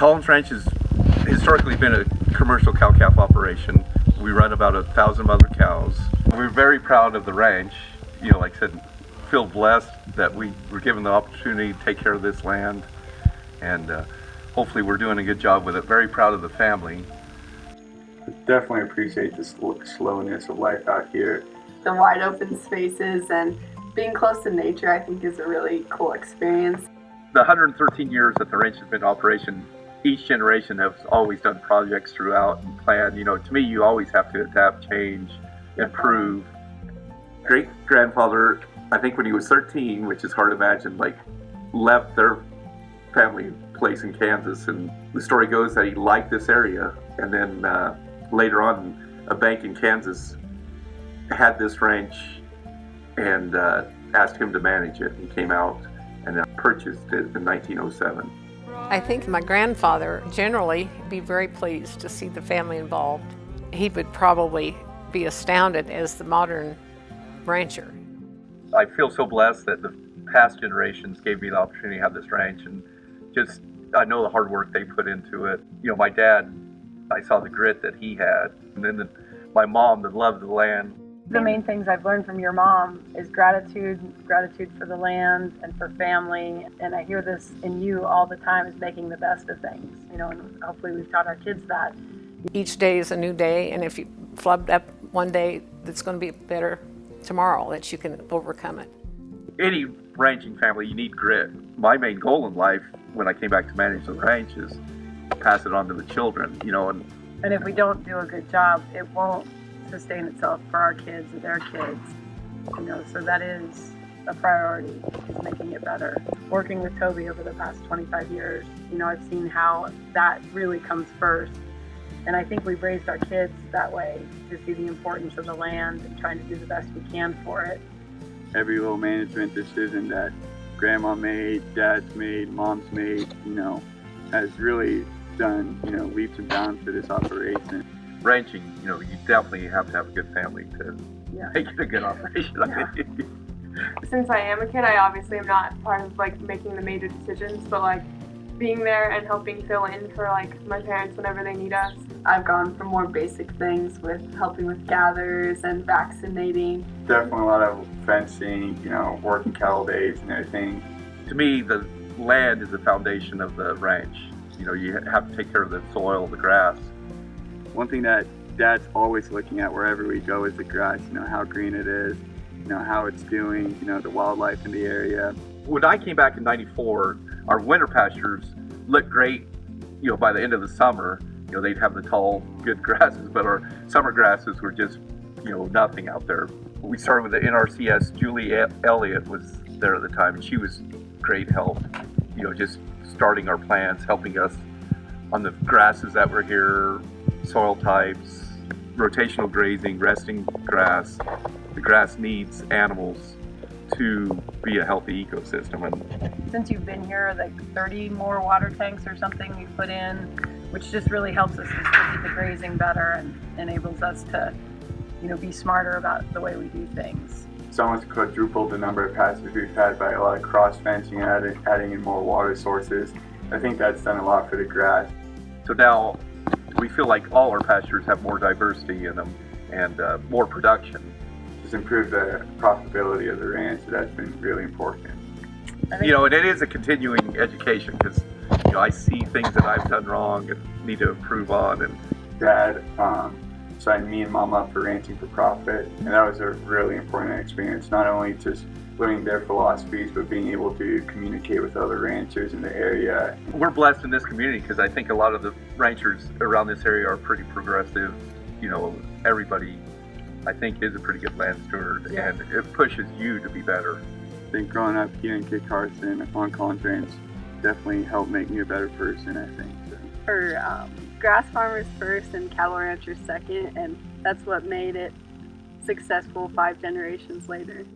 Collins Ranch has historically been a commercial cow-calf operation. We run about 1,000 mother cows. We're very proud of the ranch. Like I said, feel blessed that we were given the opportunity to take care of this land, and hopefully we're doing a good job with it. Very proud of the family. Definitely appreciate the slowness of life out here. The wide open spaces and being close to nature, I think, is a really cool experience. The 113 years that the ranch has been in operation, each generation has always done projects throughout and planned. To me, you always have to adapt, change, improve. Great-grandfather, I think when he was 13, which is hard to imagine, left their family place in Kansas, and the story goes that he liked this area, and then later on, a bank in Kansas had this ranch and asked him to manage it. He came out and purchased it in 1907. I think my grandfather generally be very pleased to see the family involved. He would probably be astounded as the modern rancher. I feel so blessed that the past generations gave me the opportunity to have this ranch, and I know the hard work they put into it. My dad, I saw the grit that he had, and then my mom, the love of the land. The main things I've learned from your mom is gratitude for the land and for family. And I hear this in you all the time, is making the best of things, and hopefully we've taught our kids that. Each day is a new day, and if you flubbed up one day, it's going to be better tomorrow, that you can overcome it. Any ranching family, you need grit. My main goal in life when I came back to manage the ranch is pass it on to the children, And if we don't do a good job, it won't sustain itself for our kids and their kids. So that is a priority, is making it better. Working with Toby over the past 25 years, I've seen how that really comes first. And I think we've raised our kids that way, to see the importance of the land and trying to do the best we can for it. Every little management decision that Grandma made, Dad's made, Mom's made, has really done, leaps and bounds for this operation. Ranching, you definitely have to have a good family to make it a good operation. Yeah. Since I am a kid, I obviously am not part of making the major decisions, but being there and helping fill in for my parents whenever they need us. I've gone for more basic things with helping with gathers and vaccinating. Definitely a lot of fencing, working cattle days and everything. To me, the land is the foundation of the ranch. You have to take care of the soil, the grass. One thing that Dad's always looking at wherever we go is the grass, how green it is, how it's doing, the wildlife in the area. When I came back in '94, our winter pastures looked great, by the end of the summer. They'd have the tall, good grasses, but our summer grasses were just, nothing out there. We started with the NRCS. Julie Elliott was there at the time, and she was great help, just starting our plans, helping us on the grasses that were here, soil types, rotational grazing, resting grass. The grass needs animals to be a healthy ecosystem. And since you've been here, 30 more water tanks or something we've put in, which just really helps us distribute the grazing better and enables us to, be smarter about the way we do things. It's almost quadrupled the number of pastures we've had by a lot of cross fencing and adding in more water sources. I think that's done a lot for the grass. So now we feel like all our pastures have more diversity in them and more production. Just improve the profitability of the ranch, so that's been really important. And it is a continuing education, because I see things that I've done wrong and need to improve on. And Dad signed me and Mom up for Ranching for Profit, and that was a really important experience, not only just learning their philosophies, but being able to communicate with other ranchers in the area. We're blessed in this community because I think a lot of the ranchers around this area are pretty progressive. Everybody, I think, is a pretty good land steward, and it pushes you to be better. I think growing up here in Kit Carson on Collins Ranch definitely helped make me a better person, I think. So. For grass farmers first and cattle ranchers second, and that's what made it successful 5 generations later.